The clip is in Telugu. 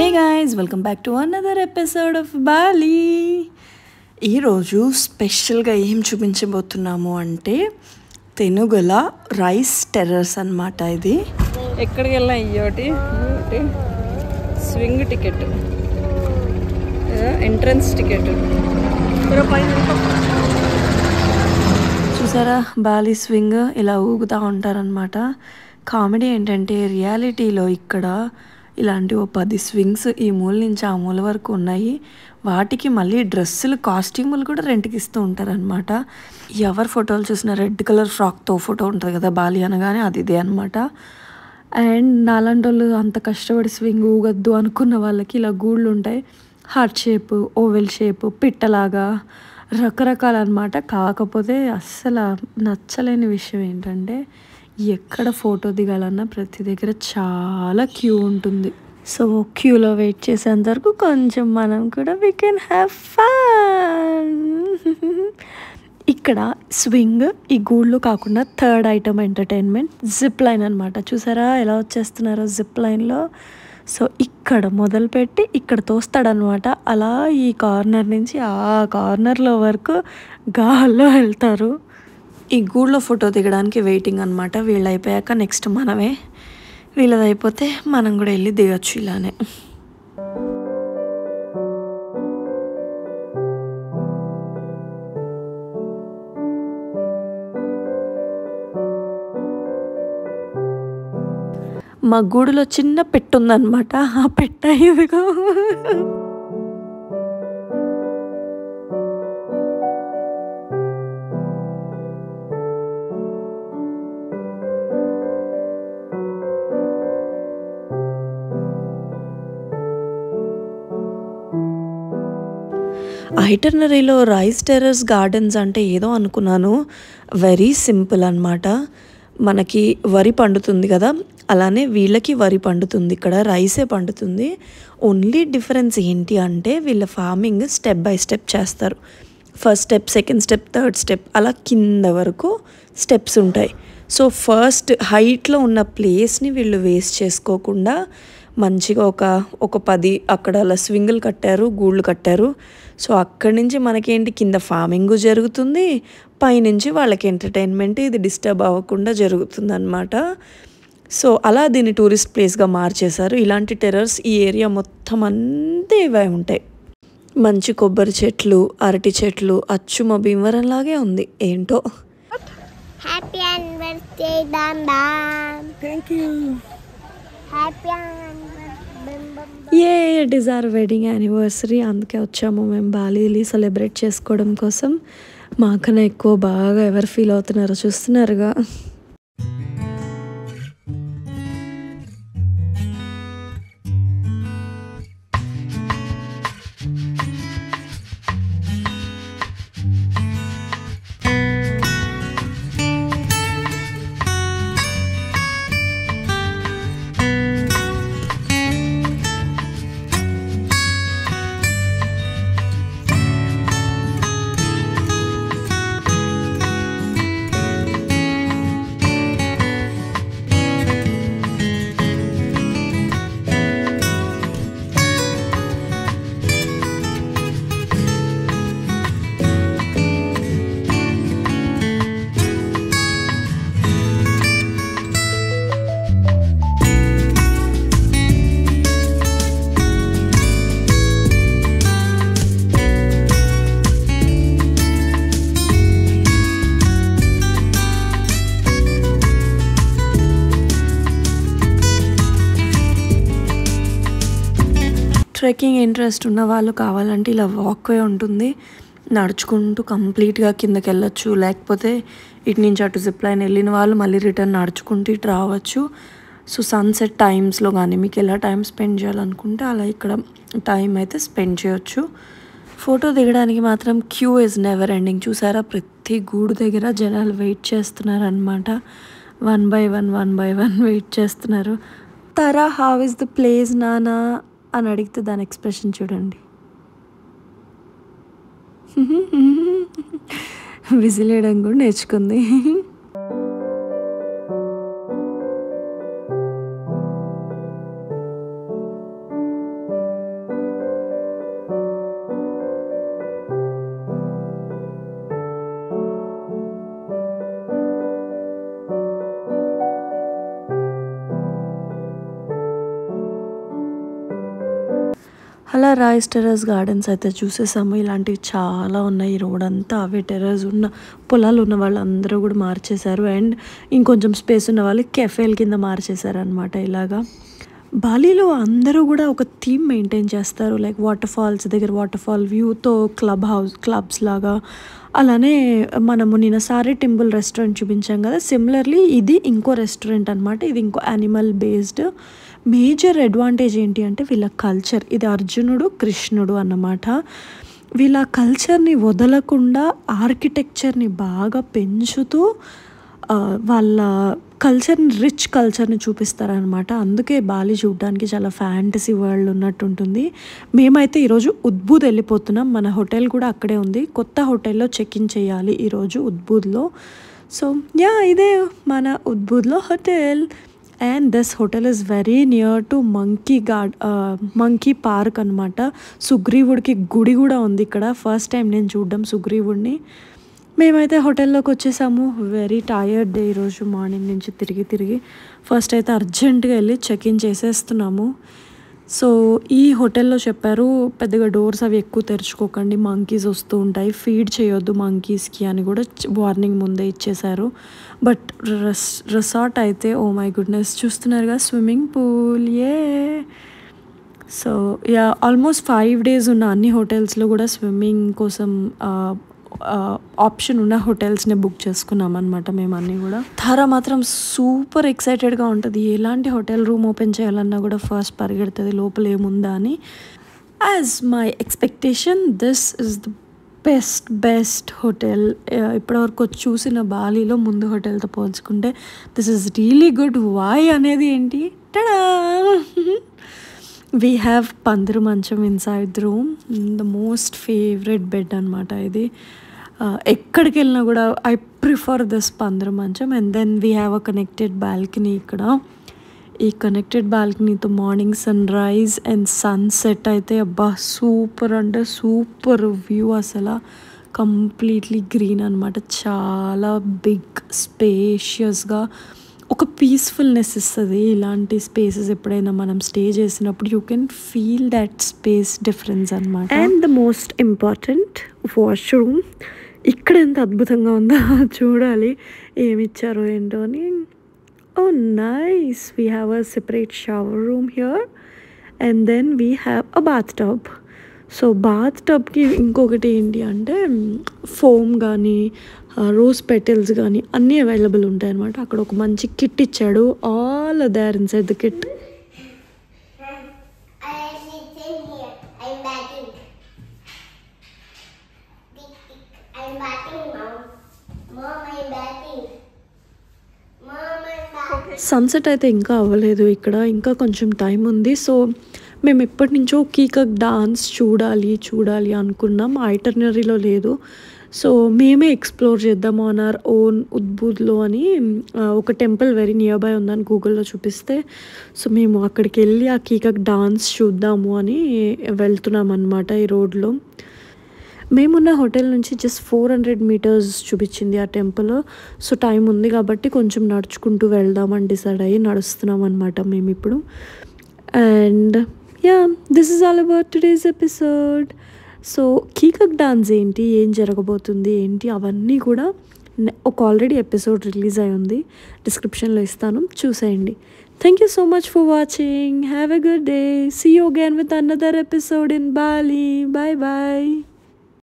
Hey guys, welcome back to another episode of Bali. ఈరోజు స్పెషల్గా ఏం చూపించబోతున్నాము అంటే తెనుగల రైస్ టెర్రస్ అన్నమాట. ఇది ఎక్కడికి వెళ్ళినా ఇయ్యోటి స్వింగ్ టికెట్, ఎంట్రన్స్ టికెట్. చూసారా, బాలి స్వింగ్ ఇలా ఊగుతూ ఉంటారనమాట. కామెడీ ఏంటంటే రియాలిటీలో ఇక్కడ ఇలాంటి 10 స్వింగ్స్ ఈ మూల నుంచి ఆ మూల వరకు ఉన్నాయి. వాటికి మళ్ళీ డ్రెస్సులు, కాస్ట్యూములు కూడా రెంట్కి ఇస్తూ ఉంటారనమాట. ఎవరు ఫోటోలు చూసినా రెడ్ కలర్ ఫ్రాక్తో ఫోటో ఉంటుంది కదా బాలి అనగానే, అది ఇదే అనమాట. అండ్ నాలాంటి వాళ్ళు అంత కష్టపడి స్వింగ్ ఊగద్దు అనుకున్న వాళ్ళకి ఇలా గూళ్ళు ఉంటాయి. హార్ట్ షేప్, ఓవెల్ షేప్, పిట్టలాగా రకరకాల అనమాట. కాకపోతే అస్సలు నచ్చలేని విషయం ఏంటంటే ఎక్కడ ఫోటో దిగాలన్నా ప్రతి దగ్గర చాలా క్యూ ఉంటుంది. సో క్యూలో వెయిట్ చేసేంత వరకు కొంచెం మనం కూడా వీ కెన్ హ్యావ్ ఫన్. ఇక్కడ స్వింగ్, ఈ గూళ్ళు కాకుండా third item entertainment zip line అనమాట. చూసారా ఎలా వచ్చేస్తున్నారో జిప్ లైన్లో. సో ఇక్కడ మొదలుపెట్టి ఇక్కడ తోస్తాడనమాట. అలా ఈ కార్నర్ నుంచి ఆ కార్నర్లో వరకు గాల్లో వెళ్తారు. ఈ గూళ్ళో ఫోటో దిగడానికి వెయిటింగ్ అనమాట. వీళ్ళు అయిపోయాక నెక్స్ట్ మనమే. వీళ్ళది అయిపోతే మనం కూడా వెళ్ళి దిగచ్చు ఇలానే. మా గూడులో చిన్న పెట్టు ఉందన్నమాట. ఆ పెట్ట ఇదిగో. ఐటర్నరీలో రైస్ టెర్రస్ గార్డెన్స్ అంటే ఏదో అనుకున్నాను. వెరీ సింపుల్ అనమాట. మనకి వరి పండుతుంది కదా, అలానే వీళ్ళకి వరి పండుతుంది. ఇక్కడ రైసే పండుతుంది. ఓన్లీ డిఫరెన్స్ ఏంటి అంటే వీళ్ళ ఫార్మింగ్ స్టెప్ బై స్టెప్ చేస్తారు. First step, second step, third step, అలా కింద వరకు స్టెప్స్ ఉంటాయి. సో ఫస్ట్ హైట్లో ఉన్న ప్లేస్ని వీళ్ళు వేస్ట్ చేసుకోకుండా మంచిగా ఒక 10 అక్కడ అలా స్వింగులు కట్టారు, గూళ్ళు కట్టారు. సో అక్కడి నుంచి మనకేంటి కింద ఫార్మింగ్ జరుగుతుంది, పైనుంచి వాళ్ళకి ఎంటర్టైన్మెంట్ ఇది డిస్టర్బ్ అవ్వకుండా జరుగుతుంది అనమాట. సో అలా దీన్ని టూరిస్ట్ ప్లేస్గా మార్చేశారు. ఇలాంటి టెర్రర్స్ ఈ ఏరియా మొత్తం అంతే ఇవే ఉంటాయి. మంచి కొబ్బరి చెట్లు, అరటి చెట్లు, అచ్చు మా భీమవరం లాగే ఉంది ఏంటో. హ్యాపీ యానివర్సరీ డాండా. Thank you. Happy it is our wedding anniversary. అందుకే వచ్చాము మేము బాలీని సెలబ్రేట్ చేసుకోవడం కోసం. మాకన్నా ఎక్కువ బాగా ఎవరు ఫీల్ అవుతున్నారో చూస్తున్నారుగా. ట్రెక్కింగ్ ఇంట్రెస్ట్ ఉన్న వాళ్ళు కావాలంటే ఇలా వాక్వే ఉంటుంది, నడుచుకుంటూ కంప్లీట్గా కిందకి వెళ్ళొచ్చు. లేకపోతే ఇటు నుంచి అటు జిప్ లైన్ వెళ్ళిన వాళ్ళు మళ్ళీ రిటర్న్ నడుచుకుంటూ ఇటు రావచ్చు. సో సన్సెట్ టైమ్స్లో కానీ మీకు ఎలా టైం స్పెండ్ చేయాలనుకుంటే అలా ఇక్కడ టైం అయితే స్పెండ్ చేయొచ్చు. ఫోటో దిగడానికి మాత్రం క్యూ ఇస్ నెవర్ ఎండింగ్. చూసారా, ప్రతి గూడు దగ్గర జనాలు వెయిట్ చేస్తున్నారు అనమాట. 1 by 1 వెయిట్ చేస్తున్నారు. తరా, హౌ ఇస్ ద ప్లేస్ నానా అని అడిగితే దాని ఎక్స్ప్రెషన్ చూడండి. విజిలేయడం కూడా నేర్చుకుంది. అలా రైస్ టెర్రస్ గార్డెన్స్ అయితే చూసేసాము. ఇలాంటివి చాలా ఉన్నాయి. రోడ్ అంతా అవే టెర్రస్ ఉన్న పొలాలు ఉన్న వాళ్ళందరూ కూడా మార్చేశారు. అండ్ ఇంకొంచెం స్పేస్ ఉన్న వాళ్ళు కెఫేల కింద మార్చేశారు అనమాట. ఇలాగా బాలీలో అందరూ కూడా ఒక థీమ్ మెయింటైన్ చేస్తారు. లైక్ వాటర్ ఫాల్స్ దగ్గర వాటర్ ఫాల్ వ్యూతో క్లబ్స్ లాగా. అలానే మనము నిన్న సారీ టెంపుల్ రెస్టారెంట్ చూపించాం కదా, సిమిలర్లీ ఇది ఇంకో రెస్టారెంట్ అనమాట. ఇది ఇంకో యానిమల్ బేస్డ్. మేజర్ అడ్వాంటేజ్ ఏంటి అంటే వీళ్ళ కల్చర్. ఇది అర్జునుడు కృష్ణుడు అన్నమాట. వీళ్ళ కల్చర్ని వదలకుండా ఆర్కిటెక్చర్ని బాగా పెంచుతూ వాళ్ళ కల్చర్ని రిచ్ కల్చర్ని చూపిస్తారనమాట. అందుకే బాలి చూడడానికి చాలా ఫ్యాంటసీ వరల్డ్ ఉన్నట్టు ఉంటుంది. మేమైతే ఈరోజు ఉద్బూద్ వెళ్ళిపోతున్నాం. మన హోటల్ కూడా అక్కడే ఉంది. కొత్త హోటల్లో చెక్ ఇన్ చేయాలి ఈరోజు ఉద్బూద్లో. సో యా, ఇదే మన ఉద్బూద్లో hotel. And this hotel is very near to monkey park అనమాట. సుగ్రీవుడికి గుడి కూడా ఉంది ఇక్కడ. ఫస్ట్ టైం నేను చూడడం సుగ్రీవుడిని. మేమైతే హోటల్లోకి వచ్చేసాము. వెరీ టయర్డ్ డే ఈరోజు, మార్నింగ్ నుంచి తిరిగి ఫస్ట్ అయితే అర్జెంటుగా వెళ్ళి చెక్ ఇన్ చేసేస్తున్నాము. సో ఈ హోటల్లో చెప్పారు పెద్దగా డోర్స్ అవి ఎక్కువ తెరుచుకోకండి, మంకీస్ వస్తూ ఉంటాయి, ఫీడ్ చేయొద్దు మంకీస్కి అని కూడా వార్నింగ్ ముందే ఇచ్చేశారు. బట్ రిసార్ట్ అయితే ఓ మై గుడ్నెస్, చూస్తున్నారుగా swimming pool. So yeah, almost 5 days ఉన్న అన్ని హోటల్స్లో కూడా స్విమ్మింగ్ కోసం ఆప్షన్ ఉన్న హోటల్స్ని బుక్ చేసుకున్నాం అనమాట మేము అన్నీ కూడా. ధారా మాత్రం సూపర్ ఎక్సైటెడ్గా ఉంటుంది. ఎలాంటి హోటల్ రూమ్ ఓపెన్ చేయాలన్నా కూడా ఫస్ట్ పరిగెడుతుంది లోపల ఏముందా అని. As my expectation this is the best hotel ఇప్పటివరకు చూసిన బాలీలో. ముందు హోటల్తో పోల్చుకుంటే this is really good. Why అనేది ఏంటి, టడా, వీ హ్యావ్ పందిరు మంచం inside the room. The most favourite bed అనమాట ఇది. ఎక్కడికి వెళ్ళినా కూడా ఐ ప్రిఫర్ దిస్ పందిరు మంచం. And then we have a connected balcony ఇక్కడ. ఈ కనెక్టెడ్ బాల్కనీతో morning sun rise and sunset అయితే అబ్బా సూపర్ అంటే సూపర్ వ్యూ. అసలు కంప్లీట్లీ గ్రీన్ అనమాట. చాలా బిగ్ స్పేషియస్గా ఒక పీస్ఫుల్నెస్ ఇస్తుంది. ఇలాంటి స్పేసెస్ ఎప్పుడైనా మనం స్టే చేసినప్పుడు you can feel that space difference అనమాట. And the most important washroom. ఇక్కడ ఎంత అద్భుతంగా ఉందో చూడాలి, ఏమి ఇచ్చారో ఏంటో అని. Oh nice, we have a separate shower room here and then we have a bath tub. So bath టబ్కి ఇంకొకటి ఏంటి అంటే ఫోమ్ కానీ రోజ్ పెటల్స్ కానీ అన్నీ అవైలబుల్ ఉంటాయి అనమాట. అక్కడ ఒక మంచి కిట్ ఇచ్చాడు. All there inside the kit. Sunset అయితే ఇంకా అవ్వలేదు ఇక్కడ, ఇంకా కొంచెం టైం ఉంది. సో మేము ఎప్పటి నుంచో కీకక్ డాన్స్ చూడాలి అనుకున్నాం. ఐటర్నరీలో లేదు. సో మేమే ఎక్స్ప్లోర్ చేద్దాము ఆన్ అవర్ ఓన్ ఉద్బూద్లో అని ఒక టెంపుల్ వెరీ నియర్ బై ఉందని గూగుల్లో చూపిస్తే, సో మేము అక్కడికి వెళ్ళి ఆ కీకక్ డాన్స్ చూద్దాము అని వెళ్తున్నాం అనమాట ఈ రోడ్లో. మేమున్న హోటల్ నుంచి జస్ట్ 400 meters చూపించింది ఆ టెంపుల్. సో టైం ఉంది కాబట్టి కొంచెం నడుచుకుంటూ వెళ్దామని డిసైడ్ అయ్యి నడుస్తున్నాం అనమాట మేము ఇప్పుడు. And ya, this is all about today's episode. So కీకక్ డాన్స్ ఏంటి, ఏం జరగబోతుంది ఏంటి, అవన్నీ కూడా ఒక ఆల్రెడీ ఎపిసోడ్ రిలీజ్ అయి ఉంది, డిస్క్రిప్షన్లో ఇస్తాను, చూసేయండి. Thank you so much for watching. Have a good day. See you again with another episode in Bali. Bye bye.